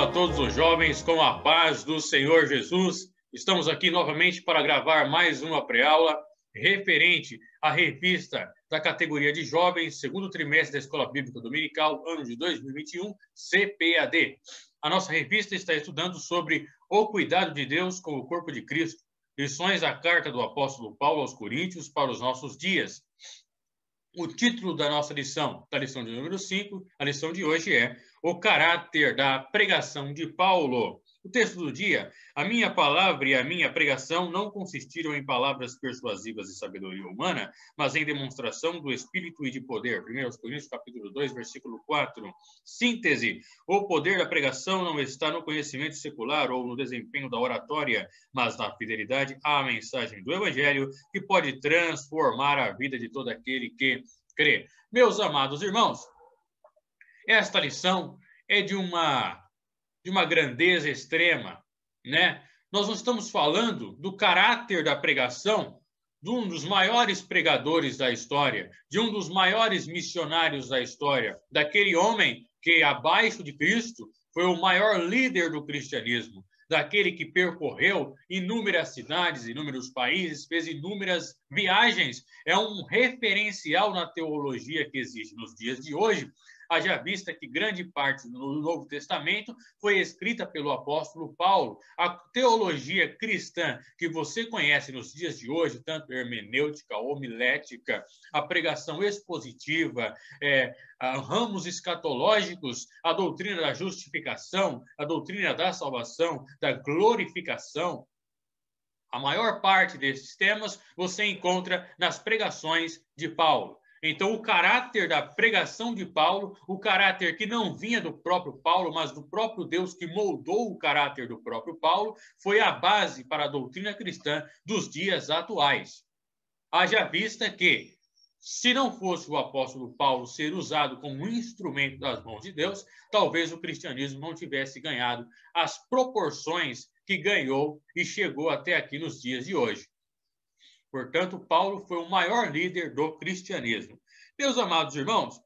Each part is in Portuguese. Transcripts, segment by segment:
a todos os jovens com a paz do Senhor Jesus. Estamos aqui novamente para gravar mais uma pré-aula referente à revista da categoria de jovens, segundo trimestre da Escola Bíblica Dominical, ano de 2021, CPAD. A nossa revista está estudando sobre o cuidado de Deus com o corpo de Cristo, lições da carta do apóstolo Paulo aos Coríntios para os nossos dias. O título da nossa lição, da lição de número 5, a lição de hoje é O Caráter da Pregação de Paulo. O texto do dia: a minha palavra e a minha pregação não consistiram em palavras persuasivas de sabedoria humana, mas em demonstração do Espírito e de poder. 1 Coríntios, capítulo 2, versículo 4. Síntese: o poder da pregação não está no conhecimento secular ou no desempenho da oratória, mas na fidelidade à mensagem do Evangelho, que pode transformar a vida de todo aquele que crê. Meus amados irmãos, esta lição é de uma grandeza extrema, né? Nós não estamos falando do caráter da pregação de um dos maiores pregadores da história, de um dos maiores missionários da história, daquele homem que, abaixo de Cristo, foi o maior líder do cristianismo, daquele que percorreu inúmeras cidades, inúmeros países, fez inúmeras viagens. É um referencial na teologia que existe nos dias de hoje, haja vista que grande parte do Novo Testamento foi escrita pelo apóstolo Paulo. A teologia cristã que você conhece nos dias de hoje, tanto hermenêutica, homilética, a pregação expositiva, ramos escatológicos, a doutrina da justificação, a doutrina da salvação, da glorificação, a maior parte desses temas você encontra nas pregações de Paulo. Então, o caráter da pregação de Paulo, o caráter que não vinha do próprio Paulo, mas do próprio Deus que moldou o caráter do próprio Paulo, foi a base para a doutrina cristã dos dias atuais. Haja vista que, se não fosse o apóstolo Paulo ser usado como instrumento das mãos de Deus, talvez o cristianismo não tivesse ganhado as proporções que ganhou e chegou até aqui nos dias de hoje. Portanto, Paulo foi o maior líder do cristianismo. Meus amados irmãos,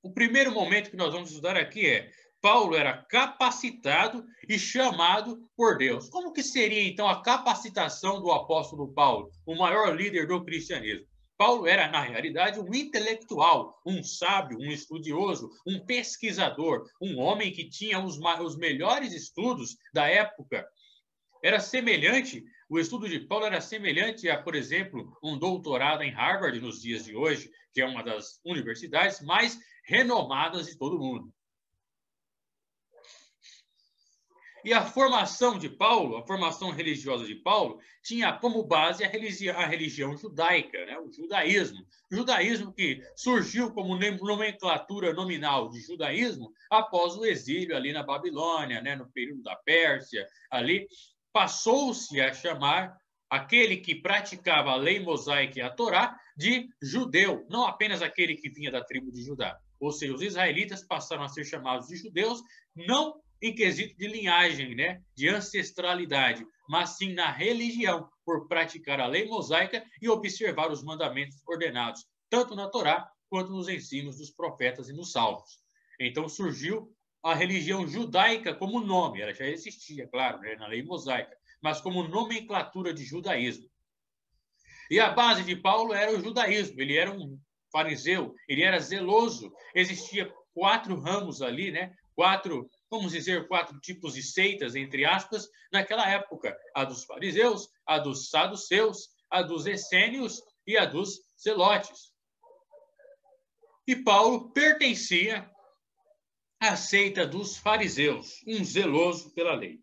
o primeiro momento que nós vamos estudar aqui é: Paulo era capacitado e chamado por Deus. Como que seria, então, a capacitação do apóstolo Paulo, o maior líder do cristianismo? Paulo era, na realidade, um intelectual, um sábio, um estudioso, um pesquisador, um homem que tinha os melhores estudos da época. Era semelhante, o estudo de Paulo era semelhante a, por exemplo, um doutorado em Harvard nos dias de hoje, que é uma das universidades mais renomadas de todo o mundo. E a formação de Paulo, a formação religiosa de Paulo, tinha como base a religião judaica, né? O judaísmo. O judaísmo que surgiu como nomenclatura nominal de judaísmo após o exílio ali na Babilônia, né? No período da Pérsia, ali. Passou-se a chamar aquele que praticava a lei mosaica e a Torá de judeu, não apenas aquele que vinha da tribo de Judá. Ou seja, os israelitas passaram a ser chamados de judeus, não em quesito de linhagem, né, de ancestralidade, mas sim na religião, por praticar a lei mosaica e observar os mandamentos ordenados, tanto na Torá quanto nos ensinos dos profetas e nos salmos. Então surgiu a religião judaica como nome, ela já existia, claro, né, na lei mosaica, mas como nomenclatura de judaísmo. E a base de Paulo era o judaísmo, ele era um fariseu, ele era zeloso, existia 4 ramos ali, né, vamos dizer, 4 tipos de seitas, entre aspas, naquela época: a dos fariseus, a dos saduceus, a dos essênios e a dos zelotes. E Paulo pertencia a seita dos fariseus, um zeloso pela lei.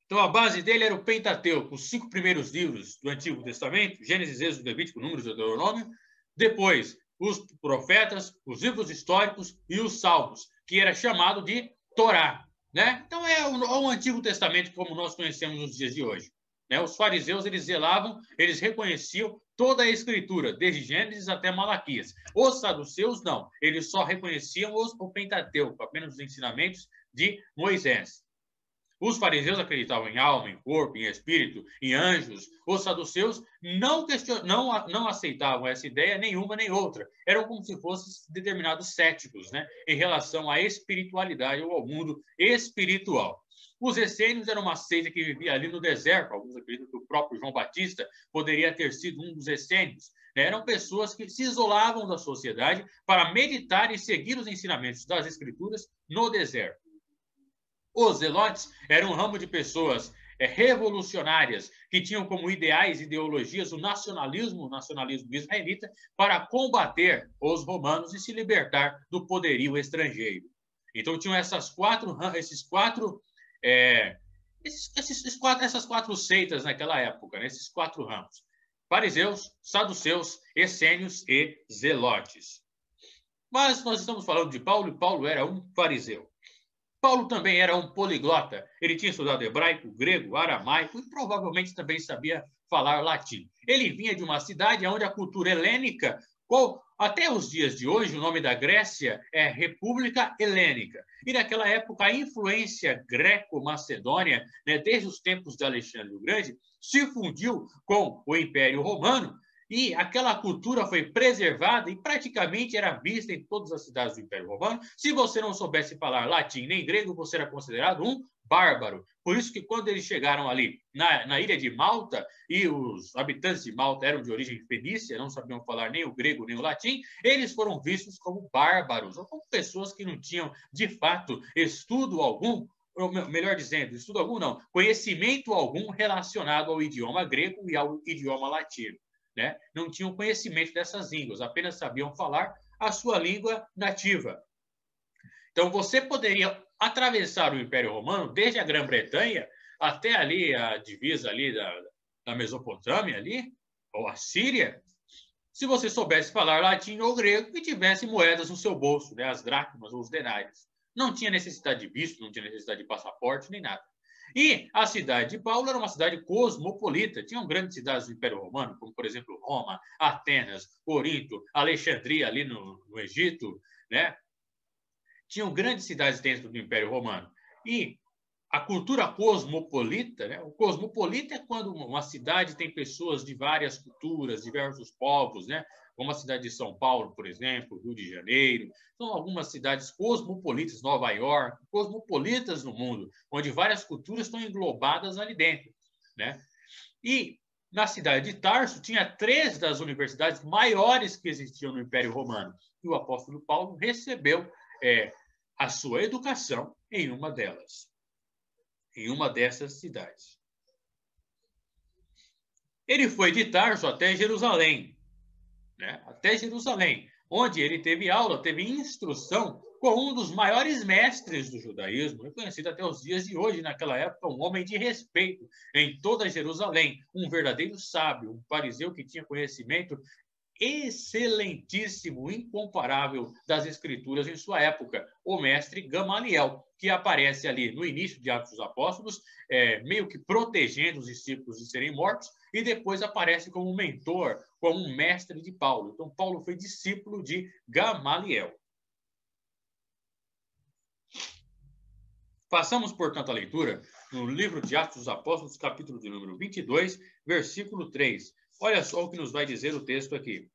Então, a base dele era o Pentateuco, os 5 primeiros livros do Antigo Testamento: Gênesis, Êxodo, Levítico, Números e Deuteronômio. Depois, os profetas, os livros históricos e os salmos, que era chamado de Torá, né? Então, é o Antigo Testamento como nós conhecemos nos dias de hoje, né? Os fariseus, eles zelavam, eles reconheciam toda a Escritura, desde Gênesis até Malaquias. Os saduceus, não. Eles só reconheciam o Pentateuco, apenas os ensinamentos de Moisés. Os fariseus acreditavam em alma, em corpo, em espírito, em anjos. Os saduceus não aceitavam essa ideia nenhuma nem outra. Eram como se fossem determinados céticos, né, em relação à espiritualidade ou ao mundo espiritual. Os essênios eram uma seita que vivia ali no deserto. Alguns acreditam que o próprio João Batista poderia ter sido um dos essênios. Eram pessoas que se isolavam da sociedade para meditar e seguir os ensinamentos das Escrituras no deserto. Os zelotes eram um ramo de pessoas revolucionárias que tinham como ideais e ideologias o nacionalismo israelita para combater os romanos e se libertar do poderio estrangeiro. Então tinham essas quatro seitas naquela época, né? Esses 4 ramos: fariseus, saduceus, essênios e zelotes. Mas nós estamos falando de Paulo, e Paulo era um fariseu. Paulo também era um poliglota. Ele tinha estudado hebraico, grego, aramaico e provavelmente também sabia falar latim. Ele vinha de uma cidade onde a cultura helênica, até os dias de hoje, o nome da Grécia é República Helênica. E naquela época, a influência greco-macedônia, né, desde os tempos de Alexandre o Grande, se fundiu com o Império Romano. E aquela cultura foi preservada e praticamente era vista em todas as cidades do Império Romano. Se você não soubesse falar latim nem grego, você era considerado um bárbaro. Por isso que quando eles chegaram ali na ilha de Malta, e os habitantes de Malta eram de origem fenícia, não sabiam falar nem o grego nem o latim, eles foram vistos como bárbaros, ou como pessoas que não tinham, de fato, estudo algum, ou melhor dizendo, estudo algum não, conhecimento algum relacionado ao idioma grego e ao idioma latino. Né? Não tinham conhecimento dessas línguas, apenas sabiam falar a sua língua nativa. Então, você poderia atravessar o Império Romano desde a Grã-Bretanha até ali a divisa ali da Mesopotâmia, ali, ou a Síria, se você soubesse falar latim ou grego e tivesse moedas no seu bolso, né? As dracmas ou os denários. Não tinha necessidade de visto, não tinha necessidade de passaporte, nem nada. E a cidade de Paulo era uma cidade cosmopolita. Tinham grandes cidades do Império Romano, como, por exemplo, Roma, Atenas, Corinto, Alexandria, ali no Egito, né? Tinham grandes cidades dentro do Império Romano. E a cultura cosmopolita, né? O cosmopolita é quando uma cidade tem pessoas de várias culturas, diversos povos, né? Como a cidade de São Paulo, por exemplo, Rio de Janeiro. São algumas cidades cosmopolitas, Nova York, cosmopolitas no mundo, onde várias culturas estão englobadas ali dentro, né? E na cidade de Tarso tinha 3 das universidades maiores que existiam no Império Romano. E o apóstolo Paulo recebeu a sua educação em uma delas, em uma dessas cidades. Ele foi de Tarso até Jerusalém, né? Até Jerusalém, onde ele teve aula, teve instrução com um dos maiores mestres do judaísmo, reconhecido até os dias de hoje, naquela época, um homem de respeito em toda Jerusalém, um verdadeiro sábio, um fariseu que tinha conhecimento excelentíssimo, incomparável das Escrituras em sua época, o mestre Gamaliel, que aparece ali no início de Atos dos Apóstolos, meio que protegendo os discípulos de serem mortos, e depois aparece como um mentor, como um mestre de Paulo. Então, Paulo foi discípulo de Gamaliel. Passamos, portanto, a leitura no livro de Atos dos Apóstolos, capítulo de número 22, versículo 3. Olha só o que nos vai dizer o texto aqui.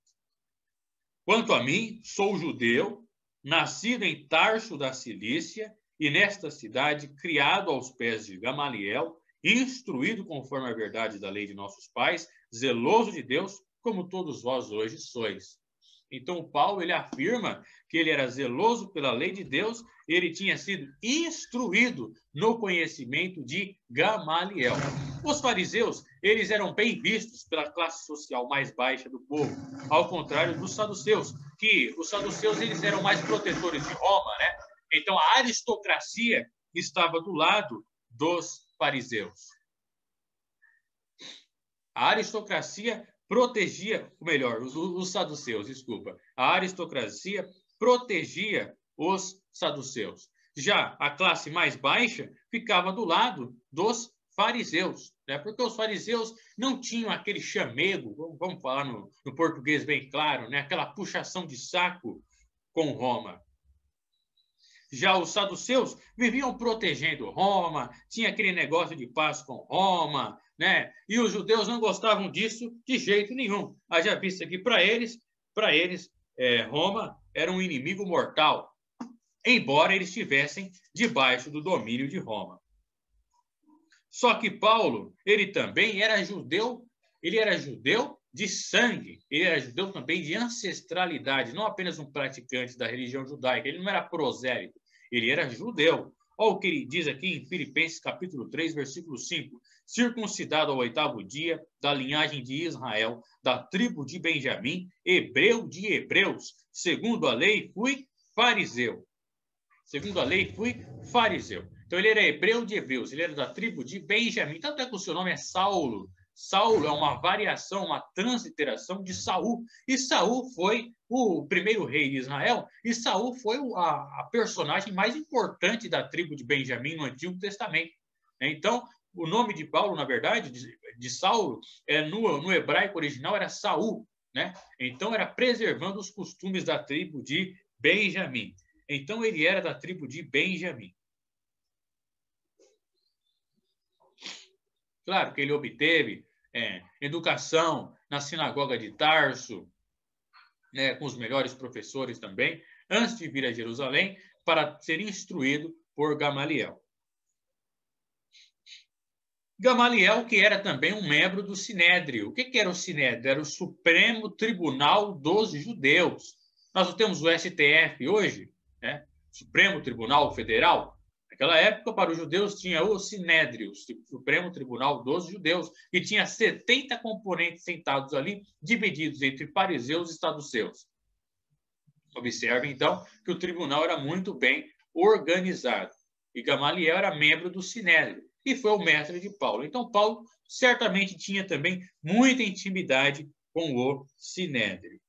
Quanto a mim, sou judeu, nascido em Tarso da Cilícia, e nesta cidade, criado aos pés de Gamaliel, instruído conforme a verdade da lei de nossos pais, zeloso de Deus, como todos vós hoje sois. Então, Paulo, ele afirma que ele era zeloso pela lei de Deus e ele tinha sido instruído no conhecimento de Gamaliel. Os fariseus, eles eram bem vistos pela classe social mais baixa do povo, ao contrário dos saduceus, que os saduceus, eles eram mais protetores de Roma, né? Então, a aristocracia estava do lado dos fariseus. A aristocracia protegia, ou melhor, os saduceus, desculpa. A aristocracia protegia os saduceus. Já a classe mais baixa ficava do lado dos fariseus, né? Porque os fariseus não tinham aquele chamego, vamos falar no português bem claro, né? Aquela puxação de saco com Roma. Já os saduceus viviam protegendo Roma, tinha aquele negócio de paz com Roma, né? E os judeus não gostavam disso de jeito nenhum. Haja vista que para eles, Roma era um inimigo mortal, embora eles estivessem debaixo do domínio de Roma. Só que Paulo, ele também era judeu, ele era judeu de sangue, ele era judeu também de ancestralidade, não apenas um praticante da religião judaica, ele não era prosélito, ele era judeu. Olha o que ele diz aqui em Filipenses capítulo 3, versículo 5. Circuncidado ao 8º dia, da linhagem de Israel, da tribo de Benjamim, hebreu de hebreus, segundo a lei fui fariseu. Segundo a lei fui fariseu. Então ele era hebreu de hebreus, ele era da tribo de Benjamim. Tanto é que o seu nome é Saulo. Saulo é uma variação, uma transliteração de Saul. E Saul foi o primeiro rei de Israel, e Saul foi a personagem mais importante da tribo de Benjamim no Antigo Testamento. Então, o nome de Paulo, na verdade, de Saulo, no hebraico original era Saul, né? Então, era preservando os costumes da tribo de Benjamim. Então, ele era da tribo de Benjamim. Claro que ele obteve educação na sinagoga de Tarso, né, com os melhores professores também, antes de vir a Jerusalém, para ser instruído por Gamaliel. Gamaliel, que era também um membro do Sinédrio. O que era o Sinédrio? Era o Supremo Tribunal dos Judeus. Nós não temos o STF hoje, né? Supremo Tribunal Federal. Naquela época, para os judeus, tinha o Sinédrio, o Supremo Tribunal dos Judeus, que tinha 70 componentes sentados ali, divididos entre fariseus e saduceus. Observe, então, que o tribunal era muito bem organizado. E Gamaliel era membro do Sinédrio e foi o mestre de Paulo. Então, Paulo certamente tinha também muita intimidade com o Sinédrio.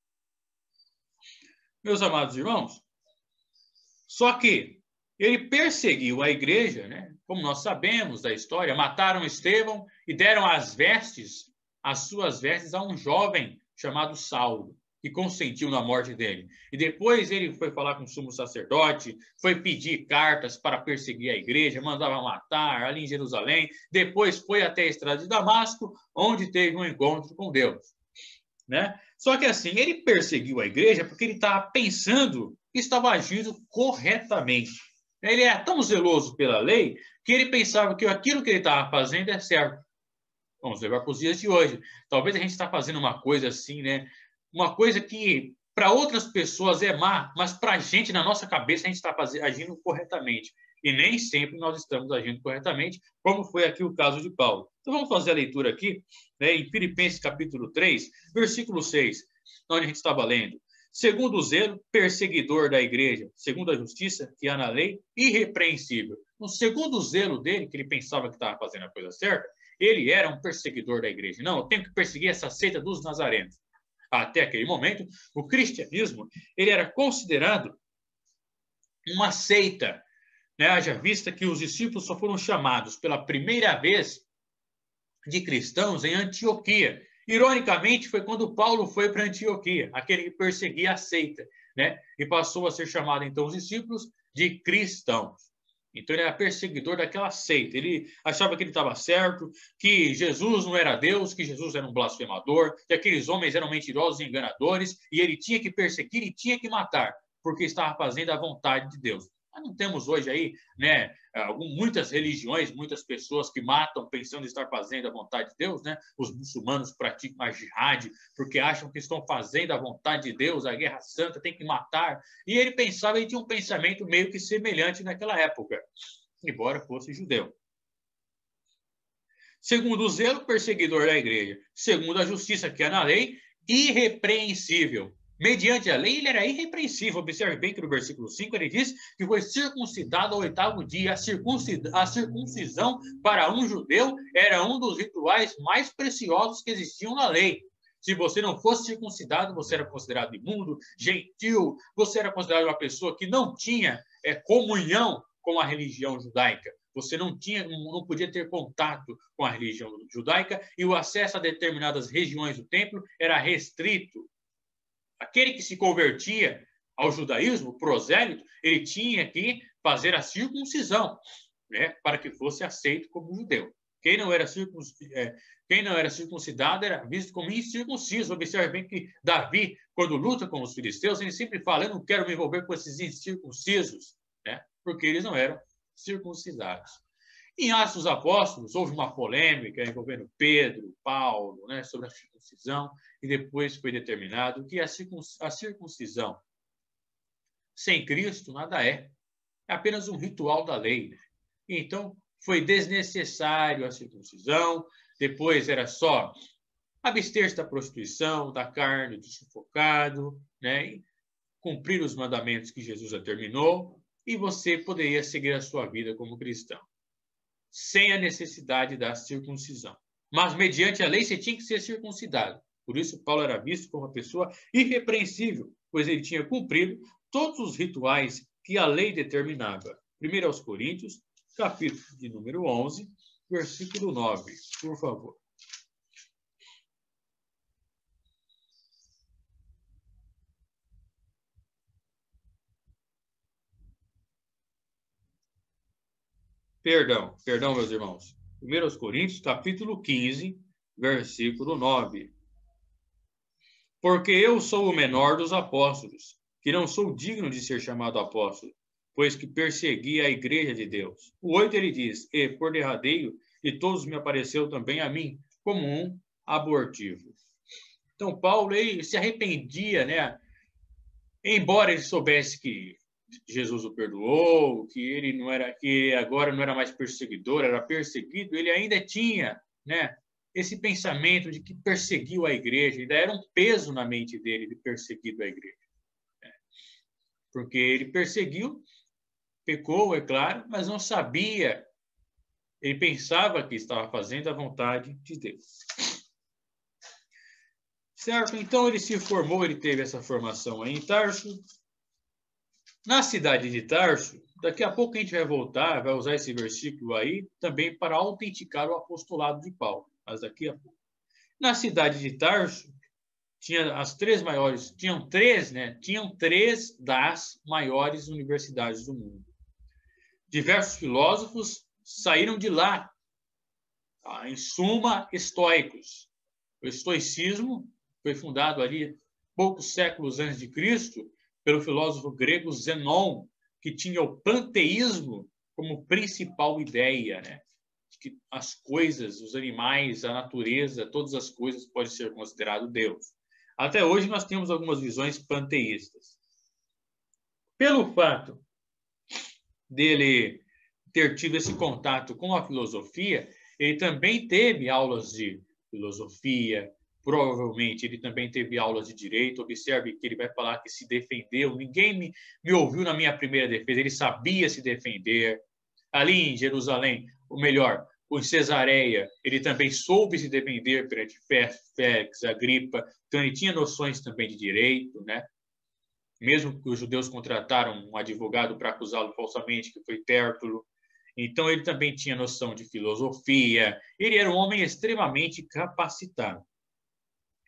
Meus amados irmãos, só que ele perseguiu a igreja, né? Como nós sabemos da história, mataram Estevão e deram as suas vestes a um jovem chamado Saulo, que consentiu na morte dele. E depois ele foi falar com o sumo sacerdote, foi pedir cartas para perseguir a igreja, mandava matar ali em Jerusalém, depois foi até a estrada de Damasco, onde teve um encontro com Deus, né? Só que assim, ele perseguiu a igreja porque ele estava pensando que estava agindo corretamente. Ele era tão zeloso pela lei que ele pensava que aquilo que ele estava fazendo é certo. Vamos levar para os dias de hoje. Talvez a gente está fazendo uma coisa assim, né? Uma coisa que para outras pessoas é má, mas para a gente, na nossa cabeça, a gente está agindo corretamente. E nem sempre nós estamos agindo corretamente, como foi aqui o caso de Paulo. Então vamos fazer a leitura aqui, né, em Filipenses capítulo 3, versículo 6, onde a gente estava lendo. Segundo o zelo, perseguidor da igreja, segundo a justiça que há na lei, irrepreensível. No segundo o zelo dele, que ele pensava que estava fazendo a coisa certa, ele era um perseguidor da igreja. Não, eu tenho que perseguir essa seita dos nazarenos. Até aquele momento, o cristianismo ele era considerado uma seita, né? Haja vista que os discípulos só foram chamados pela primeira vez de cristãos em Antioquia. Ironicamente, foi quando Paulo foi para Antioquia, aquele que perseguia a seita, né? E passou a ser chamado, então, os discípulos de cristãos. Então, ele era perseguidor daquela seita. Ele achava que ele estava certo, que Jesus não era Deus, que Jesus era um blasfemador, que aqueles homens eram mentirosos e enganadores, e ele tinha que perseguir e tinha que matar, porque estava fazendo a vontade de Deus. Nós não temos hoje aí, né, muitas religiões, muitas pessoas que matam pensando em estar fazendo a vontade de Deus, né? Os muçulmanos praticam a jihad porque acham que estão fazendo a vontade de Deus, a guerra santa, tem que matar. E ele pensava, ele tinha um pensamento meio que semelhante naquela época, embora fosse judeu. Segundo o zelo, perseguidor da igreja. Segundo a justiça que há na lei, irrepreensível. Mediante a lei, ele era irrepreensível. Observe bem que no versículo 5 ele diz que foi circuncidado ao 8º dia. A circuncisão para um judeu era um dos rituais mais preciosos que existiam na lei. Se você não fosse circuncidado, você era considerado imundo, gentil, você era considerado uma pessoa que não tinha comunhão com a religião judaica. Você não podia ter contato com a religião judaica e o acesso a determinadas regiões do templo era restrito. Aquele que se convertia ao judaísmo, prosélito, ele tinha que fazer a circuncisão, né, para que fosse aceito como judeu. Quem não era circuncidado era visto como incircunciso. Observe bem que Davi, quando luta com os filisteus, ele sempre fala: eu não quero me envolver com esses incircuncisos, né, porque eles não eram circuncidados. Em Atos dos Apóstolos, houve uma polêmica envolvendo Pedro, Paulo, né, sobre a circuncisão, e depois foi determinado que a circuncisão sem Cristo nada é. É apenas um ritual da lei, né? Então, foi desnecessário a circuncisão, depois era só abster-se da prostituição, da carne, do sufocado, né? E cumprir os mandamentos que Jesus determinou, e você poderia seguir a sua vida como cristão, sem a necessidade da circuncisão. Mas, mediante a lei, você tinha que ser circuncidado. Por isso, Paulo era visto como uma pessoa irrepreensível, pois ele tinha cumprido todos os rituais que a lei determinava. 1 aos Coríntios, capítulo de número 11, versículo 9, por favor. Perdão, meus irmãos. 1 aos Coríntios, capítulo 15, versículo 9. Porque eu sou o menor dos apóstolos, que não sou digno de ser chamado apóstolo, pois que persegui a igreja de Deus. O 8 ele diz: e por derradeiro, e todos me apareceu também a mim, como um abortivo. Então, Paulo, ele se arrependia, né? Embora ele soubesse que Jesus o perdoou, que ele não era, que agora não era mais perseguidor, era perseguido, ele ainda tinha, né, esse pensamento de que perseguiu a igreja, ainda era um peso na mente dele de perseguido a igreja. Né? Porque ele perseguiu, pecou, é claro, mas não sabia, ele pensava que estava fazendo a vontade de Deus. Certo? Então ele se formou, ele teve essa formação aí em Tarso. Na cidade de Tarso, daqui a pouco a gente vai voltar, vai usar esse versículo aí também para autenticar o apostolado de Paulo, mas daqui a pouco. Na cidade de Tarso, tinha as três maiores, tinham três das maiores universidades do mundo. Diversos filósofos saíram de lá, tá? Em suma, estoicos. O estoicismo foi fundado ali poucos séculos antes de Cristo pelo filósofo grego Zenon, que tinha o panteísmo como principal ideia, né? Que as coisas, os animais, a natureza, todas as coisas podem ser considerado Deus. Até hoje nós temos algumas visões panteístas. Pelo fato dele ter tido esse contato com a filosofia, ele também teve aulas de filosofia, provavelmente ele também teve aulas de direito. Observe que ele vai falar que se defendeu. Ninguém me ouviu na minha primeira defesa. Ele sabia se defender. Ali em Jerusalém, ou melhor, em Cesareia, ele também soube se defender perante Félix, Agripa. Então ele tinha noções também de direito, né? Mesmo que os judeus contrataram um advogado para acusá-lo falsamente, que foi Tértulo. Então ele também tinha noção de filosofia. Ele era um homem extremamente capacitado.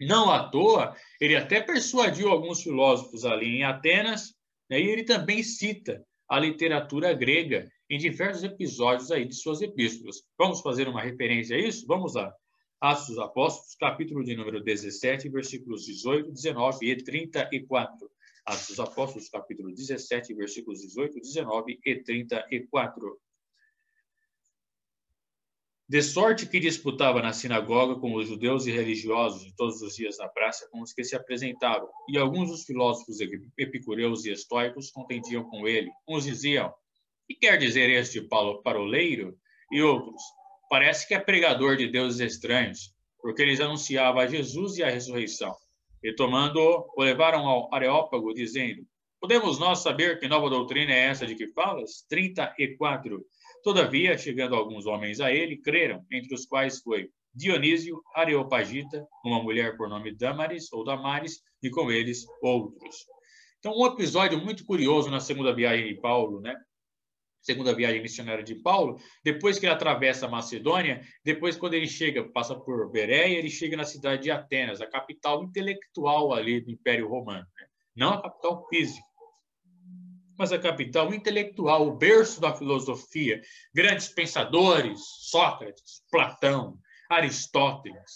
Não à toa, ele até persuadiu alguns filósofos ali em Atenas, né, e ele também cita a literatura grega em diversos episódios aí de suas epístolas. Vamos fazer uma referência a isso? Vamos lá. Atos dos Apóstolos, capítulo de número 17, versículos 18, 19 e 34. Atos dos Apóstolos, capítulo 17, versículos 18, 19 e 34. De sorte que disputava na sinagoga com os judeus e religiosos de todos os dias na praça com os que se apresentavam. E alguns dos filósofos epicureus e estoicos contendiam com ele. Uns diziam: que quer dizer este paroleiro? E outros: parece que é pregador de deuses estranhos, porque eles anunciavam a Jesus e a ressurreição. E tomando-o, o levaram ao Areópago, dizendo: podemos nós saber que nova doutrina é essa de que falas? 34. Todavia, chegando alguns homens a ele, creram, entre os quais foi Dionísio, Areopagita, uma mulher por nome Damaris ou Damaris, e com eles outros. Então, um episódio muito curioso na segunda viagem de Paulo, né? Segunda viagem missionária de Paulo, depois que ele atravessa a Macedônia, depois quando ele chega, passa por Bereia, ele chega na cidade de Atenas, a capital intelectual ali do Império Romano, né? Não a capital física. mas a capital intelectual, o berço da filosofia, grandes pensadores, Sócrates, Platão, Aristóteles.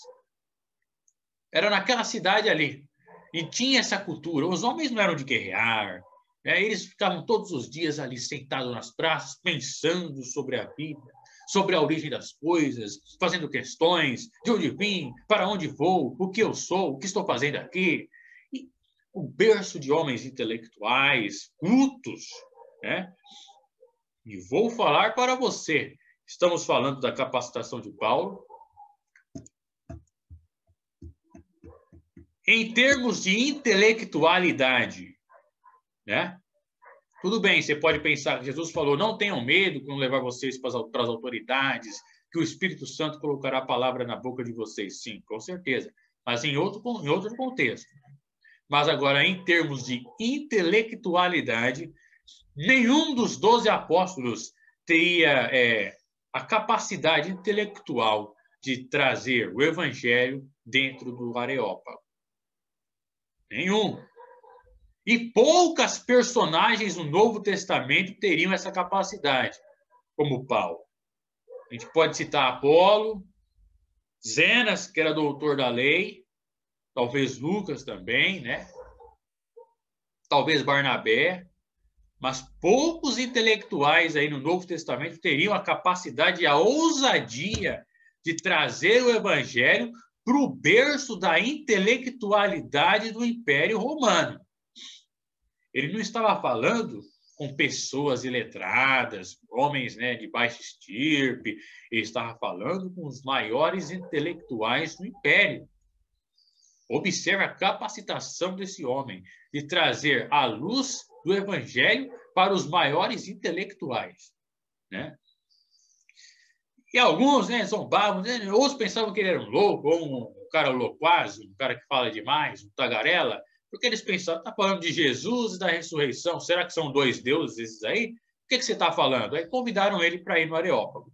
Era naquela cidade ali. E tinha essa cultura. Os homens não eram de guerrear. Eles ficavam todos os dias ali sentados nas praças, pensando sobre a vida, sobre a origem das coisas, fazendo questões, de onde vim, para onde vou, o que eu sou, o que estou fazendo aqui. E o berço de homens intelectuais, cultos, né? E vou falar para você. Estamos falando da capacitação de Paulo. Em termos de intelectualidade, né? Tudo bem, você pode pensar que Jesus falou, não tenham medo quando levar vocês para as autoridades, que o Espírito Santo colocará a palavra na boca de vocês. Sim, com certeza. Mas em outro contexto. Mas agora, em termos de intelectualidade, nenhum dos 12 apóstolos teria a capacidade intelectual de trazer o evangelho dentro do Areópago. Nenhum. E poucas personagens no Novo Testamento teriam essa capacidade, como Paulo. A gente pode citar Apolo, Zenas, que era doutor da lei, talvez Lucas também, né? Talvez Barnabé, mas poucos intelectuais aí no Novo Testamento teriam a capacidade e a ousadia de trazer o evangelho para o berço da intelectualidade do Império Romano. Ele não estava falando com pessoas iletradas, homens, né, de baixa estirpe. Ele estava falando com os maiores intelectuais do Império. Observe a capacitação desse homem de trazer a luz do Evangelho para os maiores intelectuais, né? E alguns, né, zombavam, né, outros pensavam que ele era um louco, ou um cara loquaz, um cara que fala demais, um tagarela, porque eles pensavam, está falando de Jesus e da ressurreição, será que são dois deuses esses aí? O que você está falando? Aí convidaram ele para ir no Areópago.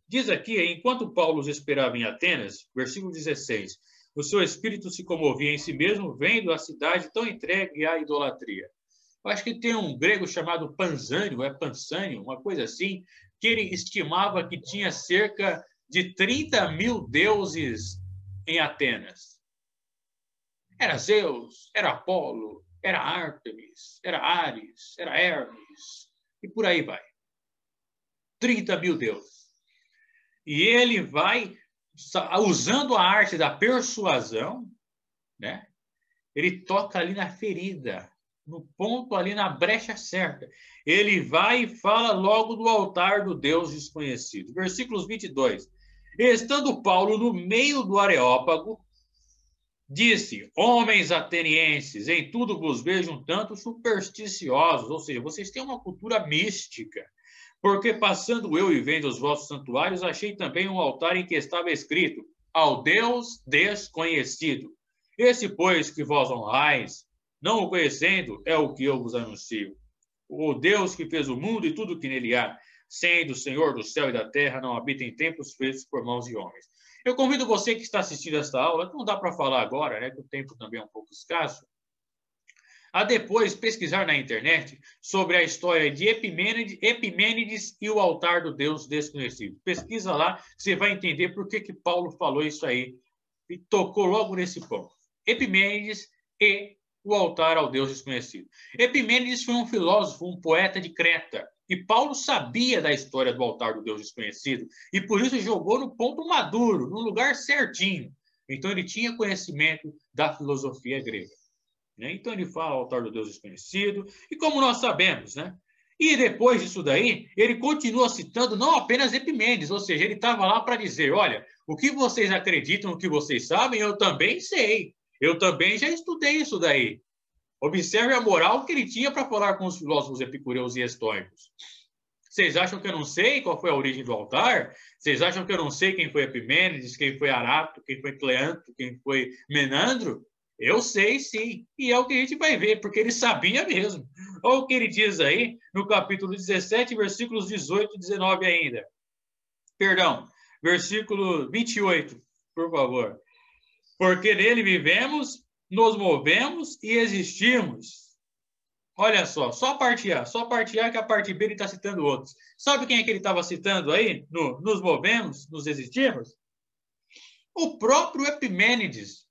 Diz aqui, enquanto Paulo os esperava em Atenas, versículo 16, o seu espírito se comovia em si mesmo, vendo a cidade tão entregue à idolatria. Eu acho que tem um grego chamado Pansânio, Pansânio, uma coisa assim, que ele estimava que tinha cerca de 30 mil deuses em Atenas. Era Zeus, era Apolo, era Ártemis, era Ares, era Hermes, e por aí vai. 30 mil deuses. E ele vai, usando a arte da persuasão, né? Ele toca ali na ferida, no ponto ali, na brecha certa. Ele vai e fala logo do altar do Deus desconhecido. Versículos 22. Estando Paulo no meio do Areópago, disse, homens atenienses, em tudo vos vejo um tanto supersticiosos, ou seja, vocês têm uma cultura mística, porque passando eu e vendo os vossos santuários, achei também um altar em que estava escrito, ao Deus desconhecido. Esse, pois, que vós honrais, não o conhecendo, é o que eu vos anuncio. O Deus que fez o mundo e tudo que nele há, sendo o Senhor do céu e da terra, não habita em templos feitos por mãos de homens. Eu convido você que está assistindo esta aula, não dá para falar agora, né, que o tempo também é um pouco escasso, a depois pesquisar na internet sobre a história de Epimênides e o altar do Deus desconhecido. Pesquisa lá, você vai entender por que Paulo falou isso aí e tocou logo nesse ponto. Epimênides e o altar ao Deus desconhecido. Epimênides foi um filósofo, um poeta de Creta. E Paulo sabia da história do altar do Deus desconhecido e por isso jogou no ponto maduro, no lugar certinho. Então ele tinha conhecimento da filosofia grega. Né? Então ele fala ao altar do Deus desconhecido e como nós sabemos, né? E depois disso daí, ele continua citando não apenas Epimênides, ou seja, ele estava lá para dizer, olha, o que vocês acreditam, o que vocês sabem, eu também sei. Eu também já estudei isso daí. Observe a moral que ele tinha para falar com os filósofos epicureus e estoicos. Vocês acham que eu não sei qual foi a origem do altar? Vocês acham que eu não sei quem foi Epimênides, quem foi Arato, quem foi Cleanto, quem foi Menandro? Eu sei, sim. E é o que a gente vai ver, porque ele sabia mesmo. Olha o que ele diz aí no capítulo 17, versículos 18 e 19 ainda. Perdão, versículo 28, por favor. Porque nele vivemos, nos movemos e existimos. Olha só a parte A. Só a parte A, que a parte B ele está citando outros. Sabe quem é que ele estava citando aí? Nos movemos, nos existimos? O próprio Epimênides.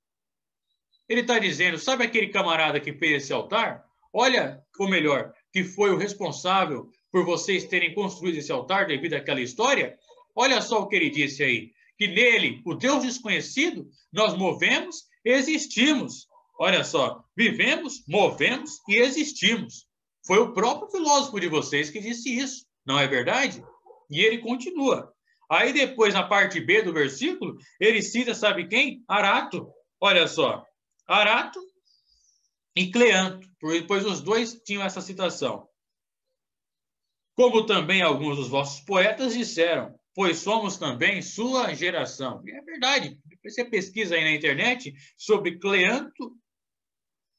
Ele está dizendo, sabe aquele camarada que fez esse altar? Olha, ou melhor, que foi o responsável por vocês terem construído esse altar devido àquela história? Olha só o que ele disse aí, que nele, o Deus desconhecido, nós movemos e existimos. Olha só, vivemos, movemos e existimos. Foi o próprio filósofo de vocês que disse isso, não é verdade? E ele continua. Aí depois, na parte B do versículo, ele cita, sabe quem? Arato. Olha só, Arato e Cleanto, pois os dois tinham essa citação. Como também alguns dos vossos poetas disseram, pois somos também sua geração. E é verdade, você pesquisa aí na internet sobre Cleanto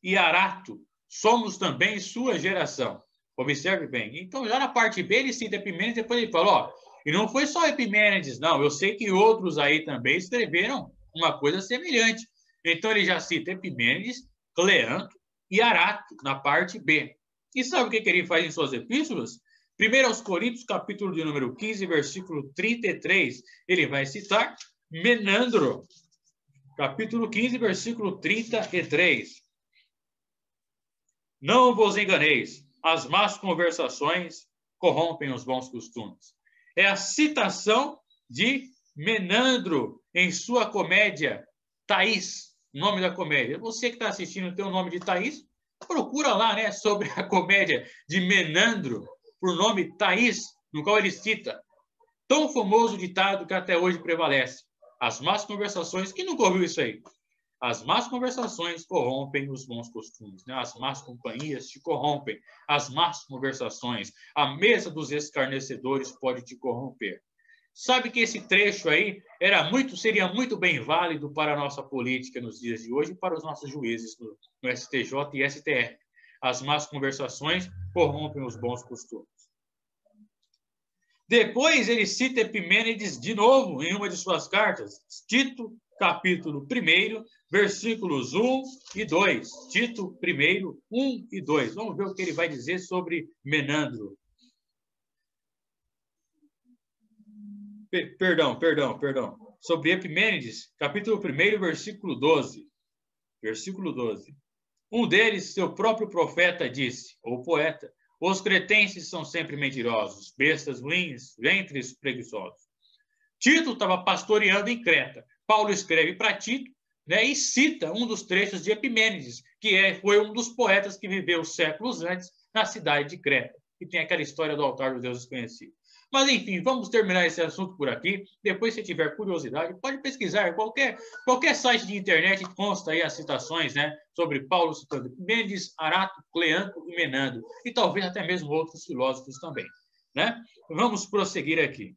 e Arato, somos também sua geração. Observe bem. Então, já na parte B, ele cita Epimênides, depois ele fala, ó, e não foi só Epimênides, não, eu sei que outros aí também escreveram uma coisa semelhante. Então, ele já cita Epimênides, Cleanto e Arato, na parte B. E sabe o que ele faz em suas epístolas? 1 Coríntios, capítulo de número 15, versículo 33, ele vai citar Menandro, capítulo 15, versículo 33. Não vos enganeis, as más conversações corrompem os bons costumes. É a citação de Menandro em sua comédia Thaís, nome da comédia. Você que está assistindo tem o nome de Thaís, procura lá, né, sobre a comédia de Menandro, por nome Thaís, no qual ele cita tão famoso ditado que até hoje prevalece. As más conversações, quem nunca ouviu isso aí? As más conversações corrompem os bons costumes, né? As más companhias te corrompem, as más conversações, a mesa dos escarnecedores pode te corromper. Sabe que esse trecho aí seria muito bem válido para a nossa política nos dias de hoje e para os nossos juízes no STJ e STF. As más conversações corrompem os bons costumes. Depois ele cita Epimênides de novo em uma de suas cartas, Tito, capítulo 1, versículos 1 e 2. Tito 1, 1 e 2. Vamos ver o que ele vai dizer sobre Menandro. Perdão. Sobre Epimênides, capítulo 1, versículo 12. Versículo 12. Um deles, seu próprio profeta, disse, ou poeta, os cretenses são sempre mentirosos, bestas ruins, ventres preguiçosos. Tito estava pastoreando em Creta. Paulo escreve para Tito, né, e cita um dos trechos de Epimênides, que foi um dos poetas que viveu séculos antes na cidade de Creta. E tem aquela história do altar do Deus desconhecido. Mas, enfim, vamos terminar esse assunto por aqui. Depois, se tiver curiosidade, pode pesquisar. Qualquer site de internet consta aí as citações, né, sobre Paulo citando Epimênides, Arato, Cleanto e Menandro. E talvez até mesmo outros filósofos também. Né? Vamos prosseguir aqui.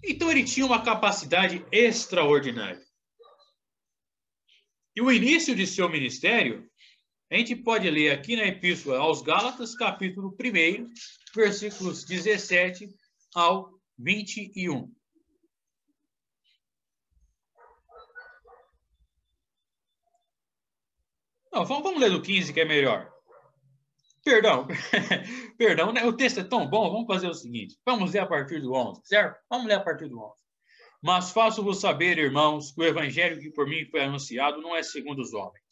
Então, ele tinha uma capacidade extraordinária. E o início de seu ministério, a gente pode ler aqui na Epístola aos Gálatas, capítulo 1, versículos 17 ao 21. Não, vamos ler do 15, que é melhor. Perdão, né? O texto é tão bom, vamos fazer o seguinte, vamos ler a partir do 11, certo? Vamos ler a partir do 11. Mas faço-vos saber, irmãos, que o evangelho que por mim foi anunciado não é segundo os homens.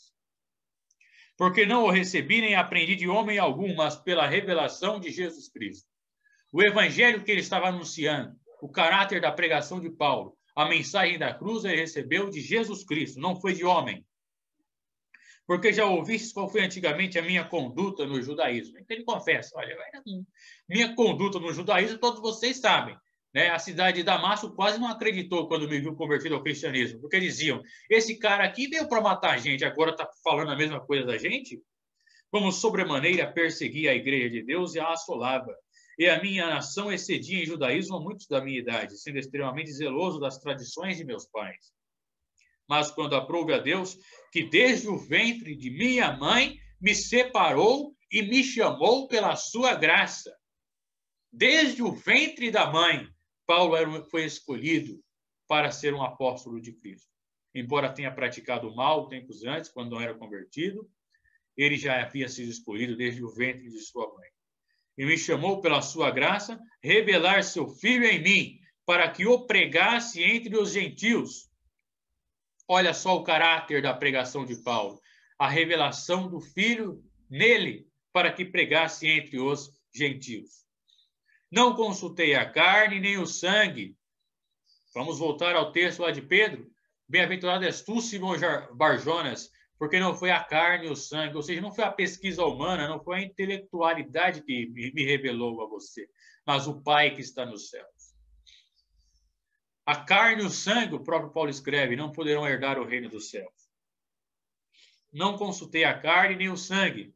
Porque não o recebi nem aprendi de homem algum, mas pela revelação de Jesus Cristo. O evangelho que ele estava anunciando, o caráter da pregação de Paulo, a mensagem da cruz, ele recebeu de Jesus Cristo, não foi de homem. Porque já ouvistes qual foi antigamente a minha conduta no judaísmo. Então ele confessa, olha, minha conduta no judaísmo todos vocês sabem. Né? A cidade de Damasco quase não acreditou quando me viu convertido ao cristianismo, porque diziam, esse cara aqui veio para matar a gente, agora está falando a mesma coisa da gente? Como sobremaneira perseguia a igreja de Deus e a assolava. E a minha nação excedia em judaísmo a muitos da minha idade, sendo extremamente zeloso das tradições de meus pais. Mas quando aprouve a Deus, que desde o ventre de minha mãe me separou e me chamou pela sua graça. Desde o ventre da mãe, Paulo foi escolhido para ser um apóstolo de Cristo. embora tenha praticado o mal tempos antes, quando não era convertido, ele já havia sido escolhido desde o ventre de sua mãe. E me chamou pela sua graça, revelar seu Filho em mim, para que o pregasse entre os gentios. Olha só o caráter da pregação de Paulo. A revelação do Filho nele, para que pregasse entre os gentios. Não consultei a carne nem o sangue. Vamos voltar ao texto lá de Pedro. Bem-aventurado és tu, Simão Barjonas, porque não foi a carne e o sangue, ou seja, não foi a pesquisa humana, não foi a intelectualidade que me revelou a você, mas o Pai que está nos céus. A carne e o sangue, o próprio Paulo escreve, não poderão herdar o reino dos céus. Não consultei a carne nem o sangue,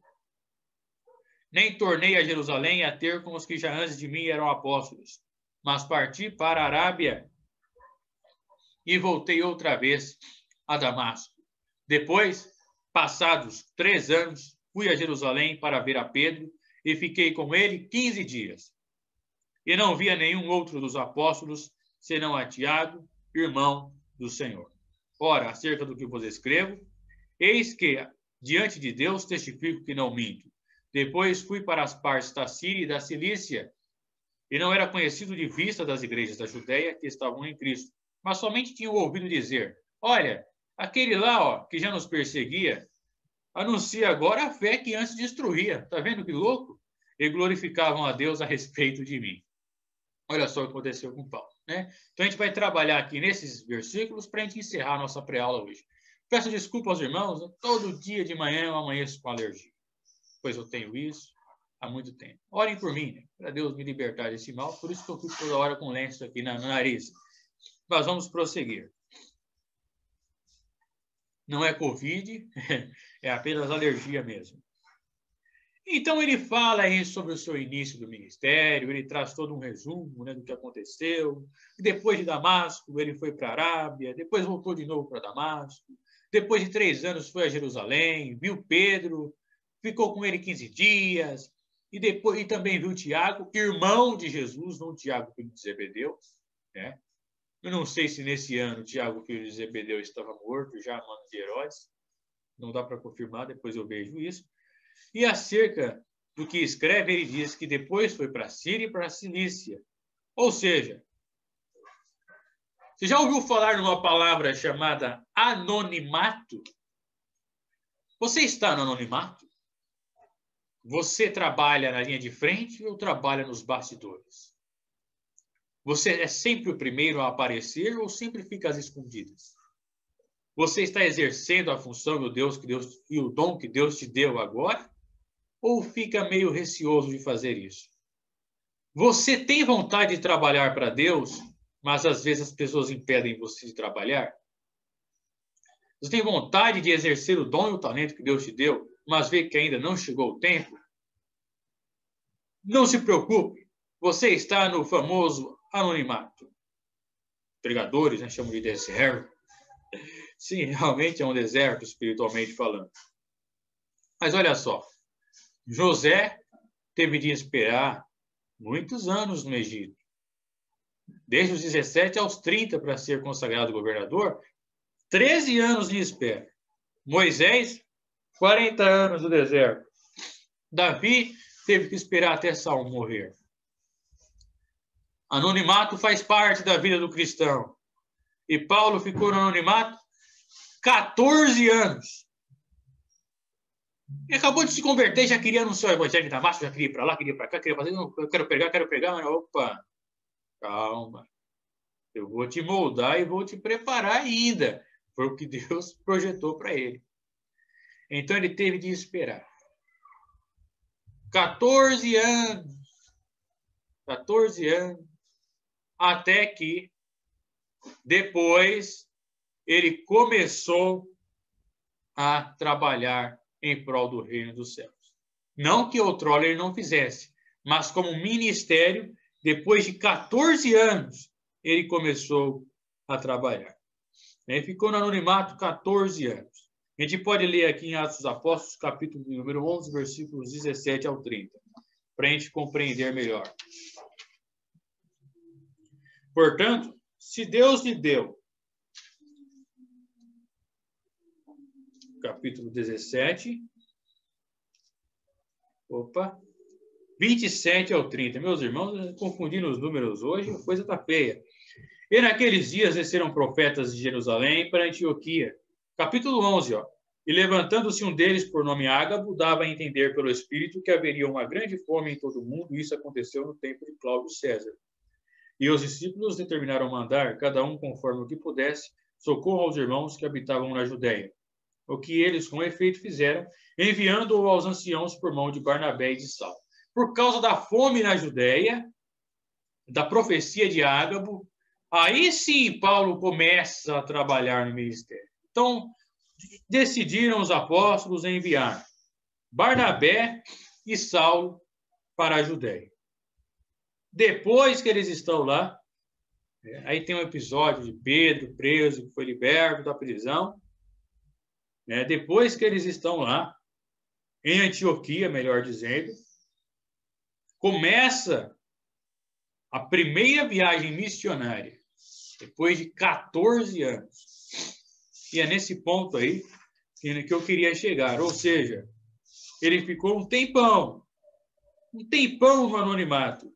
nem tornei a Jerusalém a ter com os que já antes de mim eram apóstolos, mas parti para a Arábia e voltei outra vez a Damasco. Depois, passados 3 anos, fui a Jerusalém para ver a Pedro e fiquei com ele 15 dias. E não via nenhum outro dos apóstolos, senão a Tiago, irmão do Senhor. Ora, acerca do que vos escrevo, eis que, diante de Deus, testifico que não minto. Depois fui para as partes da Síria e da Cilícia, e não era conhecido de vista das igrejas da Judéia que estavam em Cristo, mas somente tinham ouvido dizer, olha, aquele lá, que já nos perseguia, anuncia agora a fé que antes destruía. Está vendo que louco? E glorificavam a Deus a respeito de mim. Olha só o que aconteceu com Paulo, né? Então a gente vai trabalhar aqui nesses versículos para a gente encerrar a nossa pré-aula hoje. Peço desculpa aos irmãos, todo dia de manhã eu amanheço com alergia. Pois eu tenho isso há muito tempo. Orem por mim, né? Para Deus me libertar desse mal, por isso que eu fico toda hora com lenço aqui no nariz. Mas vamos prosseguir. Não é Covid, é apenas alergia mesmo. Então ele fala aí sobre o seu início do ministério, ele traz todo um resumo, né, do que aconteceu. Depois de Damasco, ele foi para a Arábia, depois voltou de novo para Damasco. Depois de 3 anos foi a Jerusalém, viu Pedro, ficou com ele 15 dias, e também viu Tiago, irmão de Jesus, não Tiago, filho de Zebedeu, né? Eu não sei se nesse ano Tiago, filho de Zebedeu, estava morto, já a mano de Herodes. Não dá para confirmar, depois eu vejo isso. E acerca do que escreve, ele diz que depois foi para a Síria e para a Cilícia. Ou seja, você já ouviu falar numa palavra chamada anonimato? Você está no anonimato? Você trabalha na linha de frente ou trabalha nos bastidores? Você é sempre o primeiro a aparecer ou sempre fica às escondidas? Você está exercendo a função e o dom que Deus te deu agora? Ou fica meio receoso de fazer isso? Você tem vontade de trabalhar para Deus, mas às vezes as pessoas impedem você de trabalhar? Você tem vontade de exercer o dom e o talento que Deus te deu, mas vê que ainda não chegou o tempo? Não se preocupe, você está no famoso anonimato. Pregadores, né, chamam de deserto. Sim, realmente é um deserto, espiritualmente falando. Mas olha só, José teve de esperar muitos anos no Egito. Desde os 17 aos 30 para ser consagrado governador, 13 anos de espera. Moisés, 40 anos no deserto. Davi teve que esperar até Saul morrer. Anonimato faz parte da vida do cristão. E Paulo ficou no anonimato 14 anos. E acabou de se converter, já queria anunciar o evangelho de Damasco, já queria ir para lá, queria ir para cá, queria fazer, não, eu quero pegar, mas opa, calma. Eu vou te moldar e vou te preparar ainda. Foi o que Deus projetou para ele. Então ele teve de esperar. 14 anos. 14 anos. Até que depois ele começou a trabalhar em prol do reino dos céus. Não que outrora ele não fizesse, mas como ministério, depois de 14 anos, ele começou a trabalhar. Ele ficou no anonimato 14 anos. A gente pode ler aqui em Atos dos Apóstolos, capítulo número 11, versículos 17 ao 30, para a gente compreender melhor. Portanto, se Deus lhe deu capítulo 17. 27 ao 30. Meus irmãos, confundindo os números hoje, a coisa está feia. E naqueles dias desceram profetas de Jerusalém para Antioquia. Capítulo 11, ó. E levantando-se um deles por nome Ágabo, dava a entender pelo Espírito que haveria uma grande fome em todo o mundo, e isso aconteceu no tempo de Cláudio César. E os discípulos determinaram mandar, cada um conforme o que pudesse, socorro aos irmãos que habitavam na Judéia. O que eles, com efeito, fizeram, enviando-o aos anciãos por mão de Barnabé e de Saulo. Por causa da fome na Judéia, da profecia de Ágabo, aí sim Paulo começa a trabalhar no ministério. Então, decidiram os apóstolos enviar Barnabé e Saulo para a Judéia. Depois que eles estão lá, aí tem um episódio de Pedro preso, que foi liberto da prisão. Depois que eles estão lá, em Antioquia, melhor dizendo, começa a primeira viagem missionária, depois de 14 anos. E é nesse ponto aí que eu queria chegar. Ou seja, ele ficou um tempão no anonimato.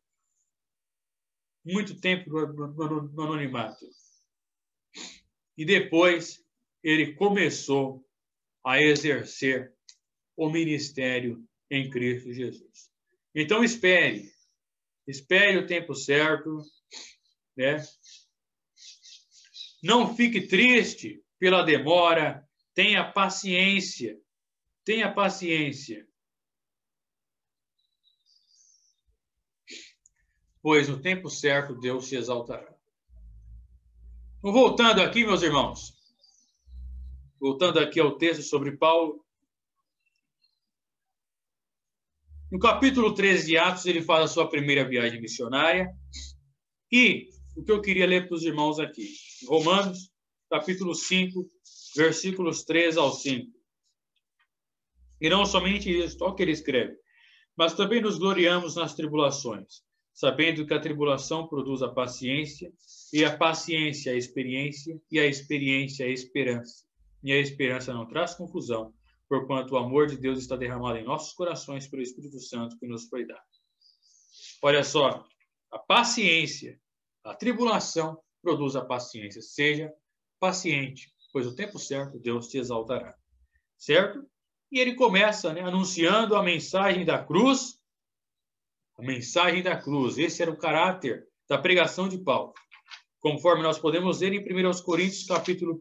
Muito tempo no anonimato. E depois ele começou a exercer o ministério em Cristo Jesus. Então espere o tempo certo, né? Não fique triste pela demora, tenha paciência, pois no tempo certo Deus se exaltará. Então, voltando aqui, meus irmãos, voltando aqui ao texto sobre Paulo, no capítulo 13 de Atos, ele faz a sua primeira viagem missionária, e o que eu queria ler para os irmãos aqui, Romanos, capítulo 5, versículos 3 ao 5. E não somente isso, olha o que ele escreve, mas também nos gloriamos nas tribulações, sabendo que a tribulação produz a paciência, e a paciência a experiência, e a experiência a esperança. E a esperança não traz confusão, porquanto o amor de Deus está derramado em nossos corações pelo Espírito Santo que nos foi dado. Olha só, a paciência, a tribulação produz a paciência. Seja paciente, pois o tempo certo Deus te exaltará. Certo? E ele começa, anunciando a mensagem da cruz. A mensagem da cruz. Esse era o caráter da pregação de Paulo. Conforme nós podemos ver em 1 Coríntios, capítulo 1,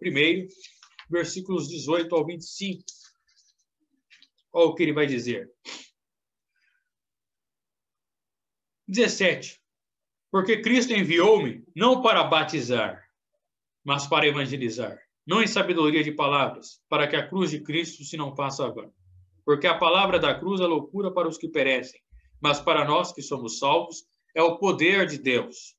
versículos 18 ao 25. Olha o que ele vai dizer. 17. Porque Cristo enviou-me não para batizar, mas para evangelizar, não em sabedoria de palavras, para que a cruz de Cristo se não faça vã. Porque a palavra da cruz é loucura para os que perecem, mas para nós que somos salvos é o poder de Deus.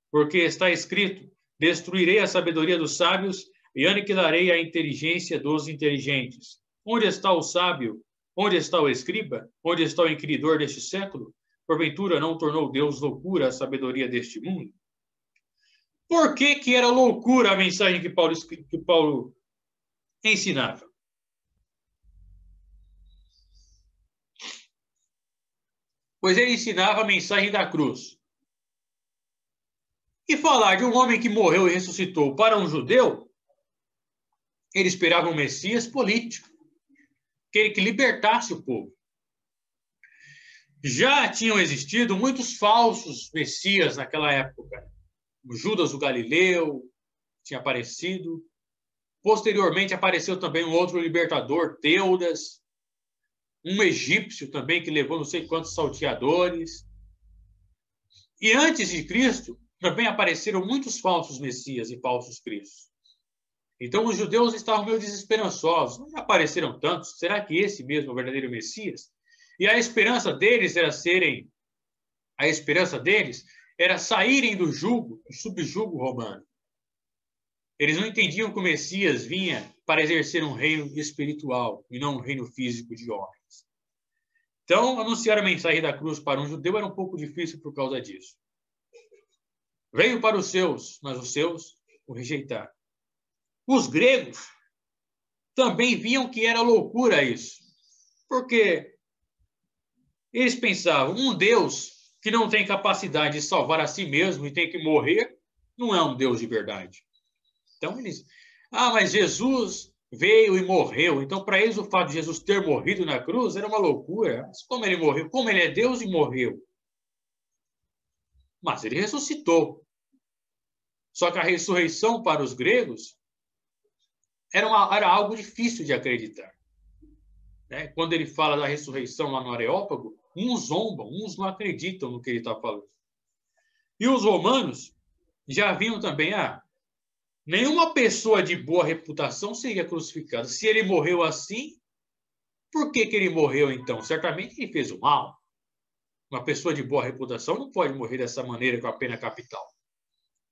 Porque está escrito, destruirei a sabedoria dos sábios e aniquilarei a inteligência dos inteligentes. Onde está o sábio? Onde está o escriba? Onde está o inquiridor deste século? Porventura não tornou Deus loucura a sabedoria deste mundo? Por que era loucura a mensagem que Paulo ensinava? Pois ele ensinava a mensagem da cruz. E falar de um homem que morreu e ressuscitou para um judeu, ele esperava um Messias político, que libertasse o povo. Já tinham existido muitos falsos Messias naquela época. O Judas o Galileu tinha aparecido. Posteriormente apareceu também um outro libertador, Teudas. Um egípcio também que levou não sei quantos salteadores. E antes de Cristo, também apareceram muitos falsos Messias e falsos Cristos. Então os judeus estavam meio desesperançosos. Não apareceram tantos. Será que esse mesmo é o verdadeiro Messias? E a esperança deles era saírem do subjugo romano. Eles não entendiam que o Messias vinha para exercer um reino espiritual e não um reino físico de homens. Então, anunciar a mensagem da cruz para um judeu era um pouco difícil por causa disso. Veio para os seus, mas os seus o rejeitaram. Os gregos também viam que era loucura isso. Porque eles pensavam, um Deus que não tem capacidade de salvar a si mesmo e tem que morrer, não é um Deus de verdade. Então eles, mas Jesus veio e morreu. Então, para eles, o fato de Jesus ter morrido na cruz era uma loucura. Mas como ele morreu? Como ele é Deus e morreu? Mas ele ressuscitou. Só que a ressurreição para os gregos era algo difícil de acreditar. Né? Quando ele fala da ressurreição lá no Areópago, uns zombam, uns não acreditam no que ele está falando. E os romanos já viam também, nenhuma pessoa de boa reputação seria crucificada. Se ele morreu assim, por que ele morreu então? Certamente ele fez o mal. Uma pessoa de boa reputação não pode morrer dessa maneira com a pena capital.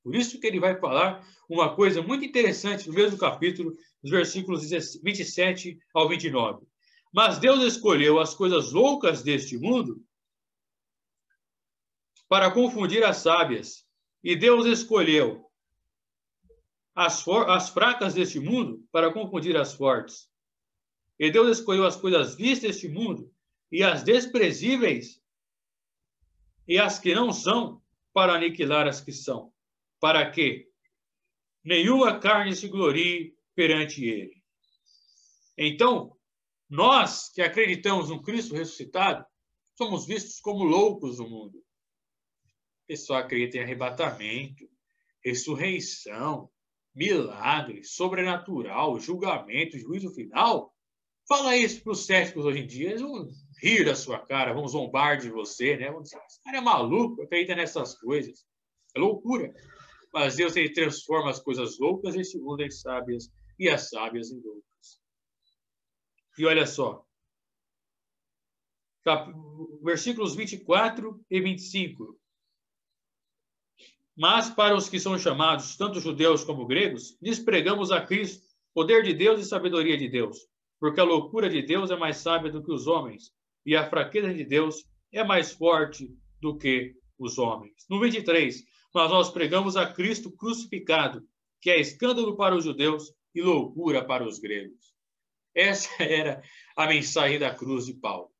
Por isso que ele vai falar uma coisa muito interessante no mesmo capítulo, nos versículos 27 ao 29. Mas Deus escolheu as coisas loucas deste mundo para confundir as sábias. E Deus escolheu as fracas deste mundo para confundir as fortes. E Deus escolheu as coisas vistas deste mundo e as desprezíveis e as que não são para aniquilar as que são, para que nenhuma carne se glorie perante ele. Então, nós que acreditamos no Cristo ressuscitado, somos vistos como loucos no mundo. O pessoal acredita em arrebatamento, ressurreição, milagre, sobrenatural, julgamento, juízo final. Fala isso para os céticos hoje em dia, eles vão rir da sua cara, vão zombar de você, né? Vão dizer, esse cara é maluco, acredita nessas coisas. É loucura. Mas Deus, ele transforma as coisas loucas deste mundo em sábias e as sábias em loucas. E olha só, versículos 24 e 25. Mas para os que são chamados, tanto judeus como gregos, lhes pregamos a Cristo, poder de Deus e sabedoria de Deus, porque a loucura de Deus é mais sábia do que os homens, e a fraqueza de Deus é mais forte do que os homens. No 23, mas nós pregamos a Cristo crucificado, que é escândalo para os judeus e loucura para os gregos. Essa era a mensagem da cruz de Paulo.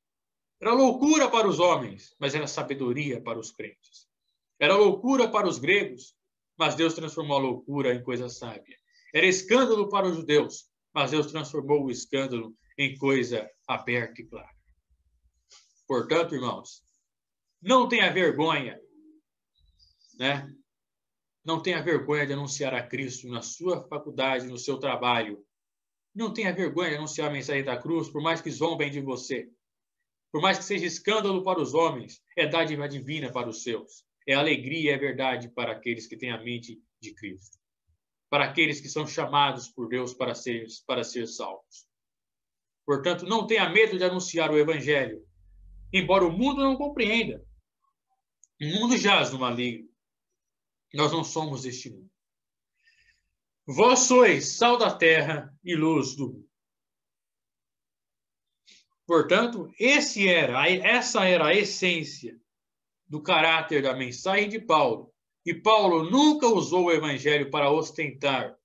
Era loucura para os homens, mas era sabedoria para os crentes. Era loucura para os gregos, mas Deus transformou a loucura em coisa sábia. Era escândalo para os judeus, mas Deus transformou o escândalo em coisa aberta e clara. Portanto, irmãos, não tenha vergonha, né? Não tenha vergonha de anunciar a Cristo na sua faculdade, no seu trabalho. Não tenha vergonha de anunciar a mensagem da cruz, por mais que zombem de você. Por mais que seja escândalo para os homens, é dádiva divina para os seus. É alegria e é verdade para aqueles que têm a mente de Cristo. Para aqueles que são chamados por Deus para ser salvos. Portanto, não tenha medo de anunciar o Evangelho, embora o mundo não compreenda. O mundo jaz no maligno. Nós não somos deste mundo. Vós sois sal da terra e luz do mundo. Portanto, essa era a essência do caráter da mensagem de Paulo. E Paulo nunca usou o evangelho para ostentar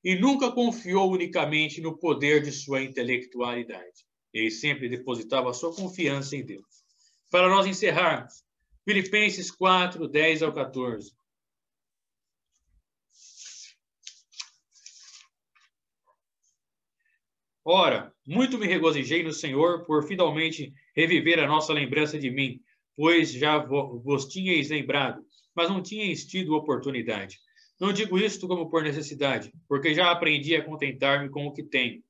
e nunca confiou unicamente no poder de sua intelectualidade. Ele sempre depositava a sua confiança em Deus. Para nós encerrarmos, Filipenses 4, 10 ao 14. Ora, muito me regozijei no Senhor por finalmente reviver a nossa lembrança de mim, pois já vos tinhais lembrado, mas não tinhais tido oportunidade. Não digo isto como por necessidade, porque já aprendi a contentar-me com o que tenho.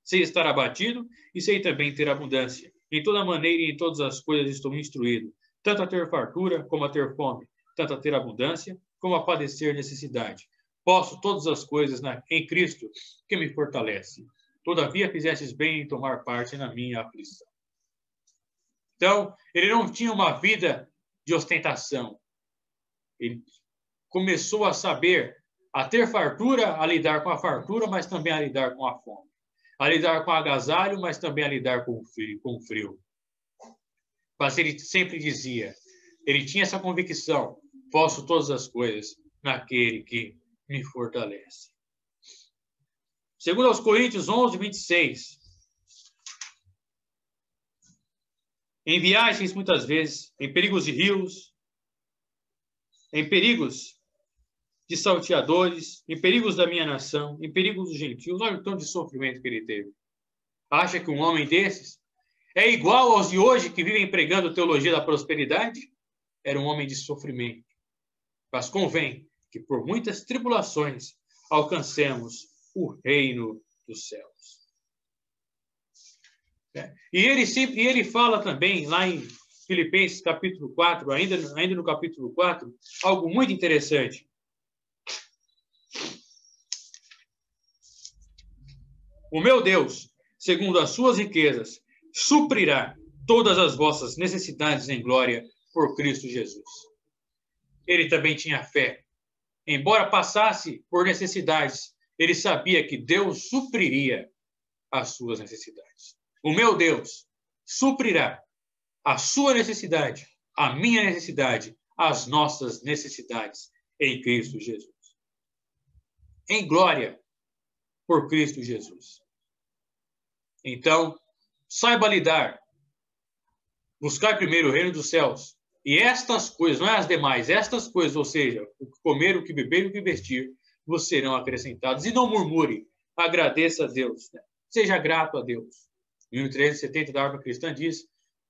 Sei estar abatido e sei também ter abundância. Em toda maneira e em todas as coisas estou instruído, tanto a ter fartura como a ter fome, tanto a ter abundância como a padecer necessidade. Posso todas as coisas em Cristo que me fortalece. Todavia fizestes bem em tomar parte na minha aflição. Então, ele não tinha uma vida de ostentação. Ele começou a saber, a ter fartura, a lidar com a fartura, mas também a lidar com a fome. A lidar com o agasalho, mas também a lidar com o frio. Mas ele sempre dizia, ele tinha essa convicção, posso todas as coisas naquele que me fortalece. Segundo aos Coríntios 11, 26. Em viagens, muitas vezes, em perigos de rios, em perigos de salteadores, em perigos da minha nação, em perigos dos gentios. Olha o tanto de sofrimento que ele teve. Acha que um homem desses é igual aos de hoje que vivem pregando teologia da prosperidade? Era um homem de sofrimento. Mas convém que por muitas tribulações alcancemos o reino dos céus. E ele fala também, lá em Filipenses capítulo 4, ainda no capítulo 4, algo muito interessante. O meu Deus, segundo as suas riquezas, suprirá todas as vossas necessidades em glória por Cristo Jesus. Ele também tinha fé. Embora passasse por necessidades, ele sabia que Deus supriria as suas necessidades. O meu Deus suprirá a sua necessidade, a minha necessidade, as nossas necessidades em Cristo Jesus. Em glória por Cristo Jesus. Então, saiba lidar. Buscar primeiro o reino dos céus. E estas coisas, não é as demais, estas coisas, ou seja, o que comer, o que beber e o que vestir, vos serão acrescentados. E não murmure, agradeça a Deus. Né? Seja grato a Deus. O hino 370 da Harpa Cristã diz: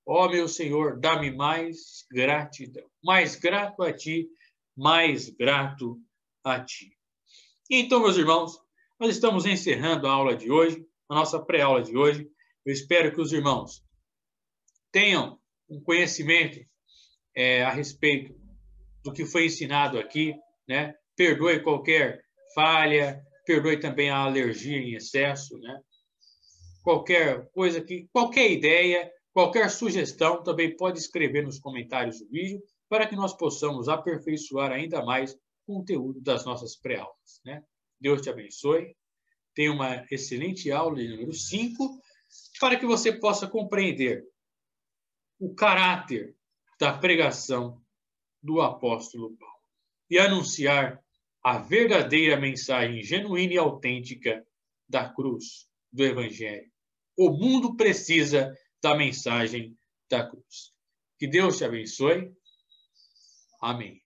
ó meu Senhor, dá-me mais gratidão. Mais grato a ti, mais grato a ti. Então, meus irmãos, nós estamos encerrando a aula de hoje, a nossa pré-aula de hoje. Eu espero que os irmãos tenham um conhecimento a respeito do que foi ensinado aqui, né? Perdoe qualquer falha, perdoe também a alergia em excesso, né? Qualquer coisa qualquer ideia, qualquer sugestão, também pode escrever nos comentários do vídeo para que nós possamos aperfeiçoar ainda mais o conteúdo das nossas pré-aulas, né? Deus te abençoe. Tenha uma excelente aula de número 5, para que você possa compreender o caráter da pregação do apóstolo Paulo e anunciar a verdadeira mensagem genuína e autêntica da cruz, do Evangelho. O mundo precisa da mensagem da cruz. Que Deus te abençoe. Amém.